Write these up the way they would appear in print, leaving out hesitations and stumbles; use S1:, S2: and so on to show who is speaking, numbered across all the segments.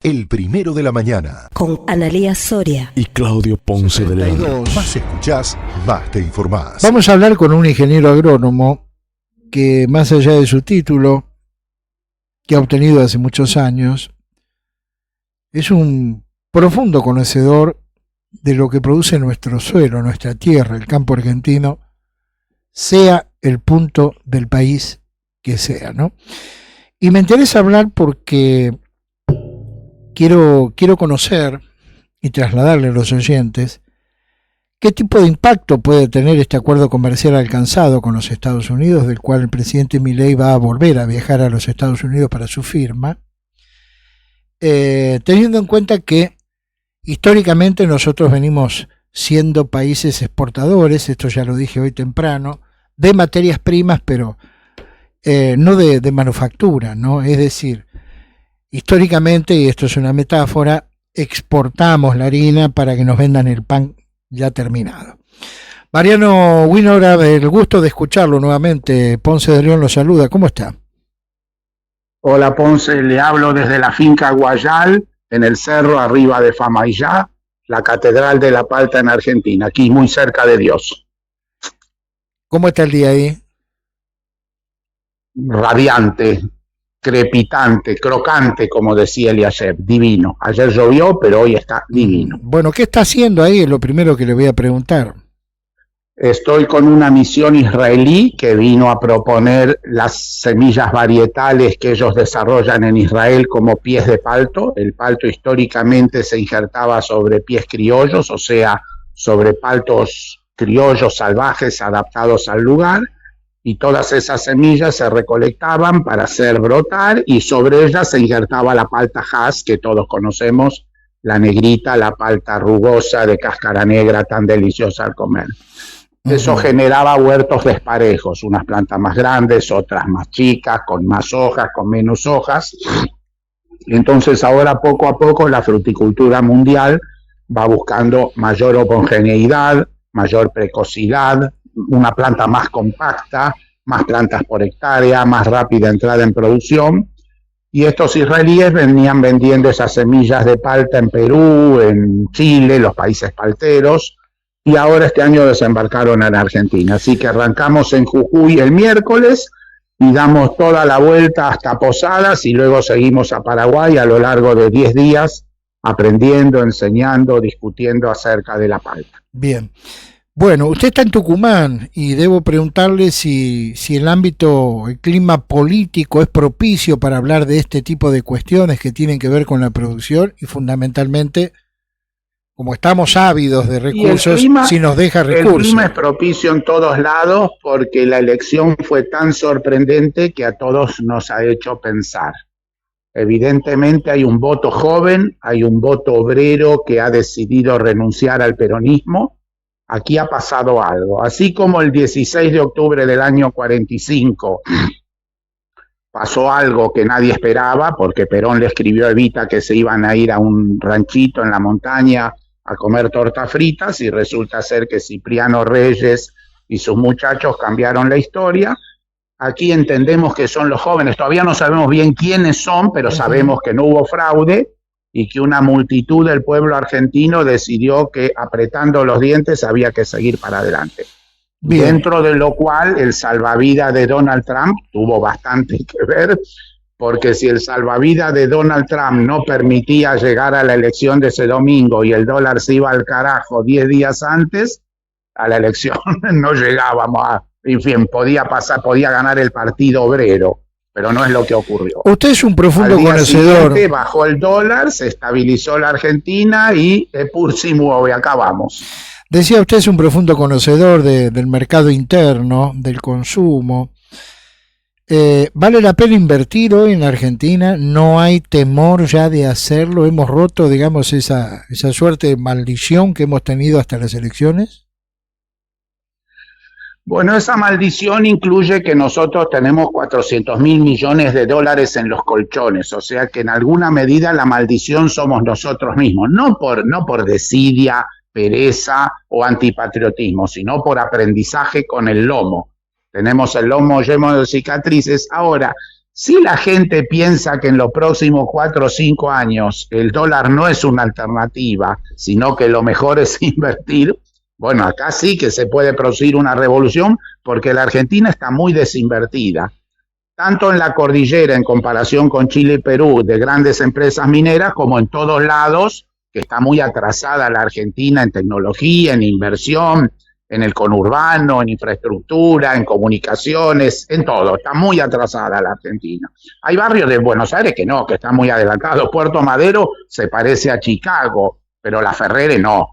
S1: El primero de la mañana.
S2: Con Analía Soria
S3: y Claudio Ponce de León.
S1: Más escuchás, más te informás.
S4: Vamos a hablar con un ingeniero agrónomo que, más allá de su título, que ha obtenido hace muchos años, es un profundo conocedor de lo que produce nuestro suelo, nuestra tierra, el campo argentino, sea el punto del país que sea, ¿no? Y me interesa hablar porque quiero conocer y trasladarle a los oyentes qué tipo de impacto puede tener este acuerdo comercial alcanzado con los Estados Unidos, del cual el presidente Milei va a volver a viajar a los Estados Unidos para su firma, teniendo en cuenta que históricamente nosotros venimos siendo países exportadores, esto ya lo dije hoy temprano, de materias primas, pero no de manufactura, ¿no? Es decir, históricamente, y esto es una metáfora, exportamos la harina para que nos vendan el pan ya terminado. Mariano Winograd, el gusto de escucharlo nuevamente. Ponce de León lo saluda. ¿Cómo está?
S5: Hola Ponce, le hablo desde la finca Guayal, en el cerro arriba de Famaillá, la Catedral de la Palta en Argentina, aquí muy cerca de Dios.
S4: ¿Cómo está el día ahí?
S5: Radiante, crepitante, crocante, como decía Eliaseb, divino. Ayer llovió, pero hoy está divino.
S4: Bueno, ¿qué está haciendo ahí? Es lo primero que le voy a preguntar.
S5: Estoy con una misión israelí que vino a proponer las semillas varietales que ellos desarrollan en Israel como pies de palto. El palto históricamente se injertaba sobre pies criollos, o sea, sobre paltos criollos salvajes adaptados al lugar, y todas esas semillas se recolectaban para hacer brotar y sobre ellas se injertaba la palta Hass, que todos conocemos, la negrita, la palta rugosa de cáscara negra tan deliciosa al comer. Eso generaba huertos desparejos, unas plantas más grandes, otras más chicas, con más hojas, con menos hojas. Entonces ahora poco a poco la fruticultura mundial va buscando mayor homogeneidad, mayor precocidad, una planta más compacta, más plantas por hectárea, más rápida entrada en producción. Y estos israelíes venían vendiendo esas semillas de palta en Perú, en Chile, los países palteros, y ahora este año desembarcaron en Argentina. Así que arrancamos en Jujuy el miércoles y damos toda la vuelta hasta Posadas y luego seguimos a Paraguay a lo largo de 10 días aprendiendo, enseñando, discutiendo acerca de la palta.
S4: Bien. Bueno, usted está en Tucumán y debo preguntarle si el clima político es propicio para hablar de este tipo de cuestiones que tienen que ver con la producción y fundamentalmente, como estamos ávidos de recursos, si nos deja recursos.
S5: El clima es propicio en todos lados porque la elección fue tan sorprendente que a todos nos ha hecho pensar. Evidentemente hay un voto joven, hay un voto obrero que ha decidido renunciar al peronismo. Aquí ha pasado algo. Así como el 16 de octubre del año 45 pasó algo que nadie esperaba, porque Perón le escribió a Evita que se iban a ir a un ranchito en la montaña a comer tortas fritas, y resulta ser que Cipriano Reyes y sus muchachos cambiaron la historia. Aquí entendemos que son los jóvenes, todavía no sabemos bien quiénes son, pero sabemos que no hubo fraude y que una multitud del pueblo argentino decidió que apretando los dientes había que seguir para adelante. Bien. Dentro de lo cual el salvavidas de Donald Trump tuvo bastante que ver, porque si el salvavidas de Donald Trump no permitía llegar a la elección de ese domingo y el dólar se iba al carajo 10 días antes, a la elección no llegábamos a, en fin, podía ganar el Partido Obrero, pero no es lo que ocurrió.
S4: Usted es un profundo conocedor.
S5: Bajó el dólar, se estabilizó la Argentina y pur si muove, acabamos.
S4: Decía usted es un profundo conocedor del mercado interno, del consumo. ¿Vale la pena invertir hoy en Argentina? ¿No hay temor ya de hacerlo? ¿Hemos roto, digamos, esa suerte de maldición que hemos tenido hasta las elecciones?
S5: Bueno, esa maldición incluye que nosotros tenemos 400.000 millones de dólares en los colchones, o sea que en alguna medida la maldición somos nosotros mismos, no por desidia, pereza o antipatriotismo, sino por aprendizaje con el lomo. Tenemos el lomo lleno de cicatrices. Ahora, Si la gente piensa que en los próximos 4 o 5 años el dólar no es una alternativa, sino que lo mejor es invertir, bueno, acá sí que se puede producir una revolución porque la Argentina está muy desinvertida, tanto en la cordillera en comparación con Chile y Perú de grandes empresas mineras, como en todos lados, que está muy atrasada la Argentina en tecnología, en inversión, en el conurbano, en infraestructura, en comunicaciones, en todo. Está muy atrasada la Argentina. Hay barrios de Buenos Aires que no, que están muy adelantados. Puerto Madero se parece a Chicago, pero La Ferrere no.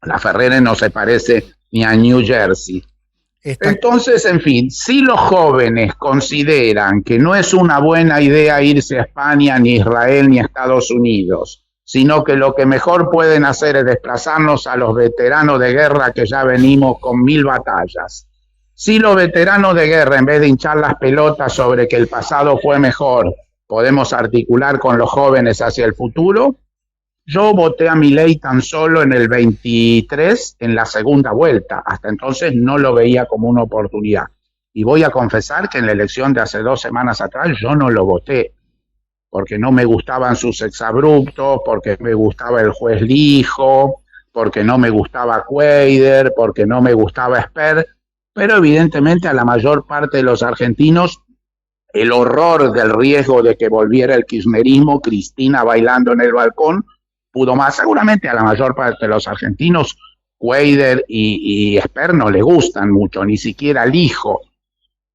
S5: La Ferrere no se parece ni a New Jersey. Entonces, en fin, si los jóvenes consideran que no es una buena idea irse a España, ni a Israel, ni a Estados Unidos, sino que lo que mejor pueden hacer es desplazarnos a los veteranos de guerra que ya venimos con 1000 batallas. Si los veteranos de guerra, en vez de hinchar las pelotas sobre que el pasado fue mejor, podemos articular con los jóvenes hacia el futuro, yo voté a Milei tan solo en el 23, en la segunda vuelta. Hasta entonces no lo veía como una oportunidad. Y voy a confesar que en la elección de hace 2 semanas atrás yo no lo voté, porque no me gustaban sus exabruptos, porque me gustaba el juez Lijo, porque no me gustaba Cuader, porque no me gustaba Esper, pero evidentemente a la mayor parte de los argentinos el horror del riesgo de que volviera el kirchnerismo, Cristina bailando en el balcón, pudo más. Seguramente a la mayor parte de los argentinos Cuader y Esper no le gustan mucho, ni siquiera Lijo,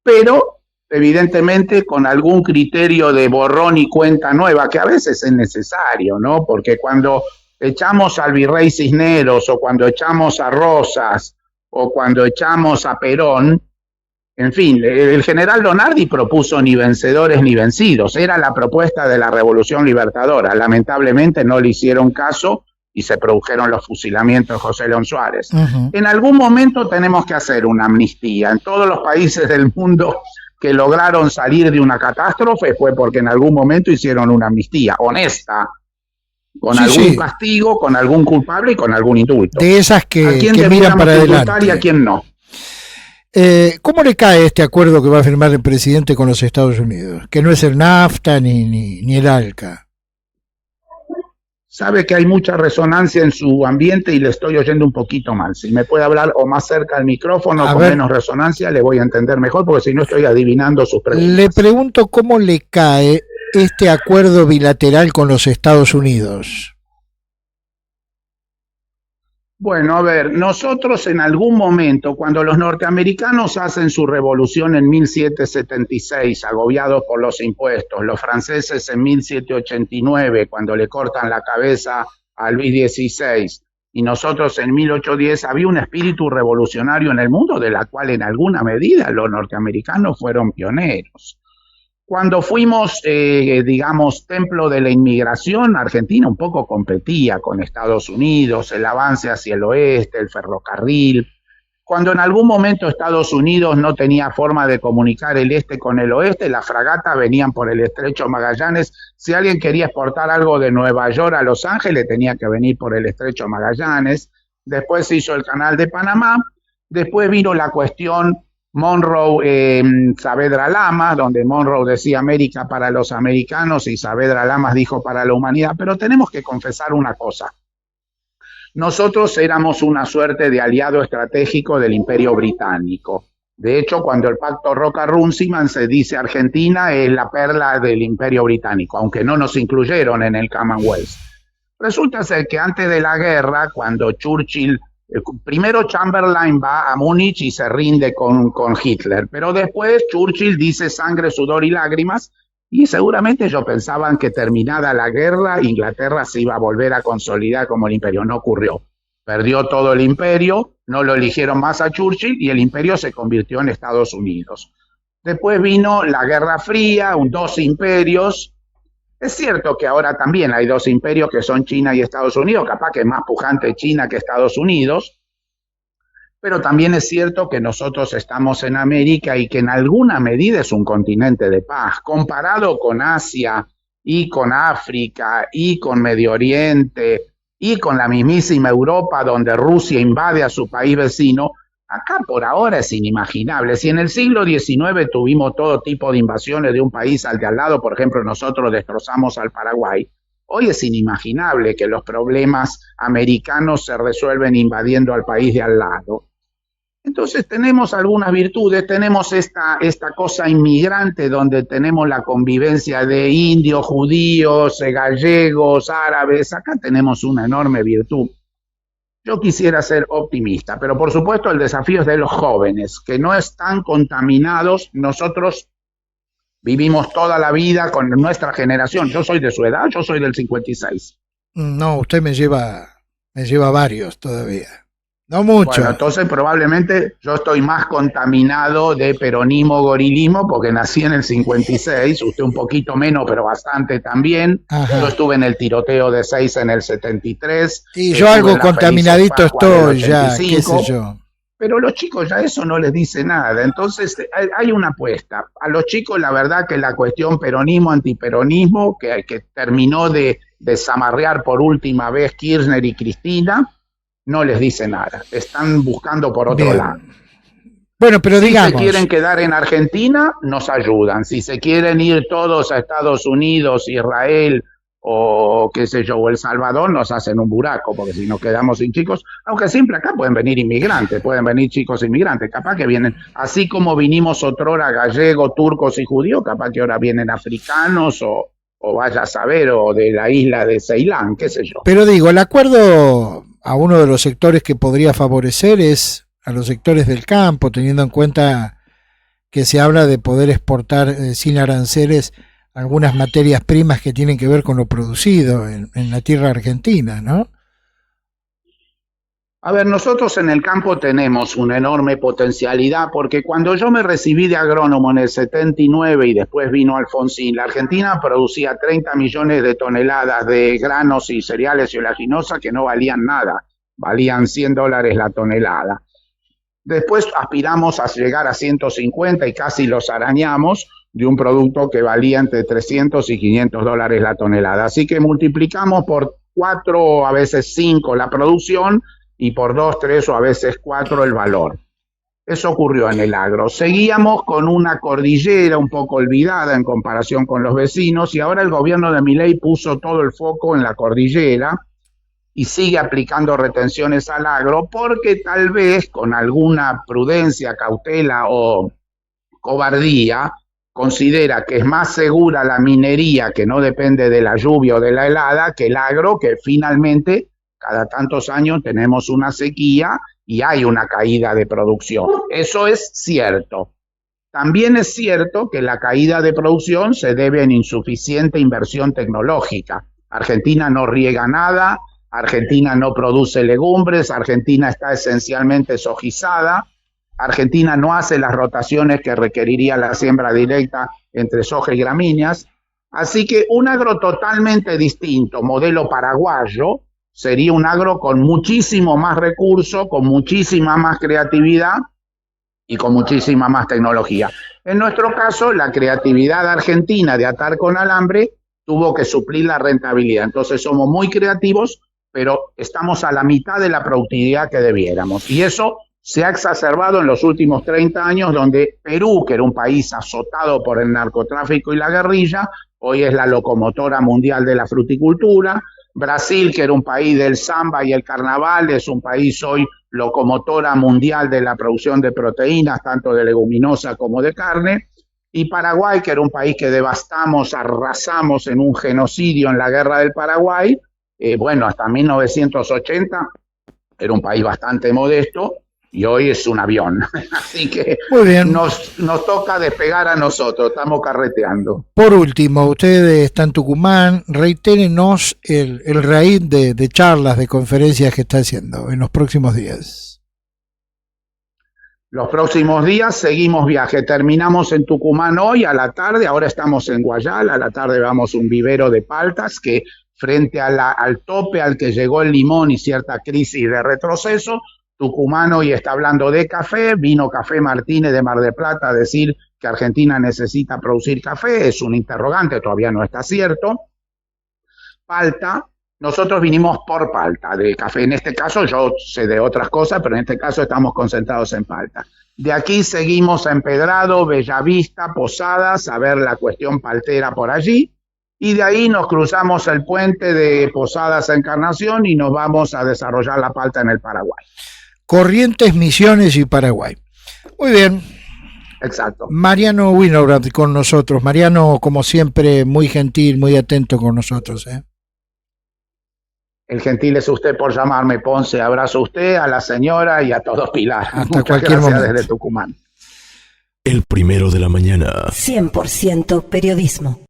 S5: pero evidentemente con algún criterio de borrón y cuenta nueva, que a veces es necesario, ¿no? Porque cuando echamos al virrey Cisneros, o cuando echamos a Rosas, o cuando echamos a Perón, en fin, el general Lonardi propuso ni vencedores ni vencidos, era la propuesta de la Revolución Libertadora, lamentablemente no le hicieron caso y se produjeron los fusilamientos de José León Suárez. En algún momento tenemos que hacer una amnistía. En todos los países del mundo que lograron salir de una catástrofe fue porque en algún momento hicieron una amnistía honesta, con algún castigo, con algún culpable y con algún indulto.
S4: De esas que miran para adelante.
S5: Y a quién no.
S4: ¿Cómo le cae este acuerdo que va a firmar el presidente con los Estados Unidos? Que no es el NAFTA ni el ALCA.
S5: Sabe que hay mucha resonancia en su ambiente y le estoy oyendo un poquito mal. Si me puede hablar o más cerca al micrófono, con menos resonancia, le voy a entender mejor, porque si no estoy adivinando sus preguntas.
S4: Le pregunto cómo le cae este acuerdo bilateral con los Estados Unidos.
S5: Bueno, a ver, nosotros en algún momento, cuando los norteamericanos hacen su revolución en 1776, agobiados por los impuestos, los franceses en 1789, cuando le cortan la cabeza a Luis XVI, y nosotros en 1810, había un espíritu revolucionario en el mundo, de la cual en alguna medida los norteamericanos fueron pioneros. Cuando fuimos, digamos, templo de la inmigración, Argentina un poco competía con Estados Unidos, el avance hacia el oeste, el ferrocarril. Cuando en algún momento Estados Unidos no tenía forma de comunicar el este con el oeste, las fragatas venían por el estrecho Magallanes. Si alguien quería exportar algo de Nueva York a Los Ángeles, tenía que venir por el estrecho Magallanes. Después se hizo el canal de Panamá. Después vino la cuestión Monroe, Saavedra Lamas, donde Monroe decía América para los americanos y Saavedra Lamas dijo para la humanidad. Pero tenemos que confesar una cosa: nosotros éramos una suerte de aliado estratégico del Imperio Británico. De hecho, cuando el pacto Roca-Runciman se dice Argentina es la perla del Imperio Británico, aunque no nos incluyeron en el Commonwealth. Resulta ser que antes de la guerra, cuando Churchill, primero Chamberlain va a Múnich y se rinde con Hitler, pero después Churchill dice sangre, sudor y lágrimas, y seguramente ellos pensaban que terminada la guerra, Inglaterra se iba a volver a consolidar como el imperio. No ocurrió. Perdió todo el imperio, no lo eligieron más a Churchill y el imperio se convirtió en Estados Unidos. Después vino la Guerra Fría, 2 imperios. Es cierto que ahora también hay 2 imperios que son China y Estados Unidos, capaz que es más pujante China que Estados Unidos, pero también es cierto que nosotros estamos en América y que en alguna medida es un continente de paz. Comparado con Asia y con África y con Medio Oriente y con la mismísima Europa, donde Rusia invade a su país vecino, Acá por ahora es inimaginable. Si en el siglo XIX tuvimos todo tipo de invasiones de un país al de al lado, por ejemplo, nosotros destrozamos al Paraguay, hoy es inimaginable que los problemas americanos se resuelven invadiendo al país de al lado. Entonces tenemos algunas virtudes, tenemos esta cosa inmigrante donde tenemos la convivencia de indios, judíos, gallegos, árabes. Acá tenemos una enorme virtud. Yo quisiera ser optimista, pero por supuesto el desafío es de los jóvenes, que no están contaminados. Nosotros vivimos toda la vida con nuestra generación. Yo soy de su edad, yo soy del 56.
S4: No, usted me lleva varios todavía. No mucho.
S5: Bueno, entonces probablemente yo estoy más contaminado de peronismo, gorilismo, porque nací en el 56, usted un poquito menos, pero bastante también.
S4: Ajá.
S5: Yo estuve en el tiroteo de 6 en el 73.
S4: Y yo algo contaminadito estoy ya, qué sé yo.
S5: Pero los chicos ya eso no les dice nada. Entonces hay una apuesta. A los chicos la verdad que la cuestión peronismo, antiperonismo, que terminó de desamarrear por última vez Kirchner y Cristina, no les dice nada. Están buscando por otro lado.
S4: Bueno, pero digamos,
S5: si se quieren quedar en Argentina, nos ayudan. Si se quieren ir todos a Estados Unidos, Israel o qué sé yo, o El Salvador, nos hacen un buraco, porque si nos quedamos sin chicos, aunque siempre acá pueden venir inmigrantes, pueden venir chicos inmigrantes, capaz que vienen, así como vinimos otrora gallegos, turcos y judíos, capaz que ahora vienen africanos o vaya a saber, o de la isla de Ceilán, qué sé yo.
S4: Pero digo, el acuerdo a uno de los sectores que podría favorecer es a los sectores del campo, teniendo en cuenta que se habla de poder exportar sin aranceles algunas materias primas que tienen que ver con lo producido en la tierra argentina, ¿no?
S5: A ver, nosotros en el campo tenemos una enorme potencialidad, porque cuando yo me recibí de agrónomo en el 79 y después vino Alfonsín, la Argentina producía 30 millones de toneladas de granos y cereales y oleaginosa que no valían nada, valían $100 la tonelada. Después aspiramos a llegar a 150 y casi los arañamos, de un producto que valía entre 300 y $500 la tonelada. Así que multiplicamos por 4, a veces 5 la producción y por 2, 3 o a veces 4 el valor. Eso ocurrió en el agro. Seguíamos con una cordillera un poco olvidada en comparación con los vecinos y ahora el gobierno de Milei puso todo el foco en la cordillera y sigue aplicando retenciones al agro porque tal vez con alguna prudencia, cautela o cobardía considera que es más segura la minería, que no depende de la lluvia o de la helada, que el agro, que finalmente cada tantos años tenemos una sequía y hay una caída de producción. Eso es cierto. También es cierto que la caída de producción se debe a insuficiente inversión tecnológica. Argentina no riega nada, Argentina no produce legumbres, Argentina está esencialmente sojizada, Argentina no hace las rotaciones que requeriría la siembra directa entre soja y gramíneas. Así que un agro totalmente distinto, modelo paraguayo, sería un agro con muchísimo más recurso, con muchísima más creatividad y con muchísima más tecnología. En nuestro caso, la creatividad argentina de atar con alambre tuvo que suplir la rentabilidad. Entonces somos muy creativos, pero estamos a la mitad de la productividad que debiéramos. Y eso se ha exacerbado en los últimos 30 años, donde Perú, que era un país azotado por el narcotráfico y la guerrilla, hoy es la locomotora mundial de la fruticultura. Brasil, que era un país del samba y el carnaval, es un país hoy locomotora mundial de la producción de proteínas, tanto de leguminosa como de carne. Y Paraguay, que era un país que devastamos, arrasamos en un genocidio en la guerra del Paraguay, bueno, hasta 1980 era un país bastante modesto, y hoy es un avión. Así que nos toca despegar a nosotros, estamos carreteando.
S4: Por último, usted está en Tucumán, reitérenos el raíz de charlas, de conferencias que está haciendo en los próximos días.
S5: Los próximos días seguimos viaje, terminamos en Tucumán hoy a la tarde, ahora estamos en Guayala, a la tarde vamos a un vivero de paltas que frente a al tope al que llegó el limón y cierta crisis de retroceso, Tucumán hoy está hablando de café, vino Café Martínez de Mar del Plata a decir que Argentina necesita producir café, es un interrogante, todavía no está cierto. Palta, Nosotros vinimos por Palta, de café. En este caso yo sé de otras cosas, pero en este caso estamos concentrados en Palta. De aquí seguimos a Empedrado, Bellavista, Posadas, a ver la cuestión paltera por allí. Y de ahí nos cruzamos el puente de Posadas a Encarnación y nos vamos a desarrollar la palta en el Paraguay.
S4: Corrientes, Misiones y Paraguay. Muy bien.
S5: Exacto.
S4: Mariano Winograd con nosotros. Mariano, como siempre, muy gentil, muy atento con nosotros.
S5: El gentil es usted por llamarme, Ponce. Abrazo a usted, a la señora y a todos, Pilar.
S4: Hasta
S5: Muchas
S4: cualquier
S5: gracias
S4: momento.
S5: desde Tucumán.
S3: El primero de la mañana.
S2: 100% periodismo.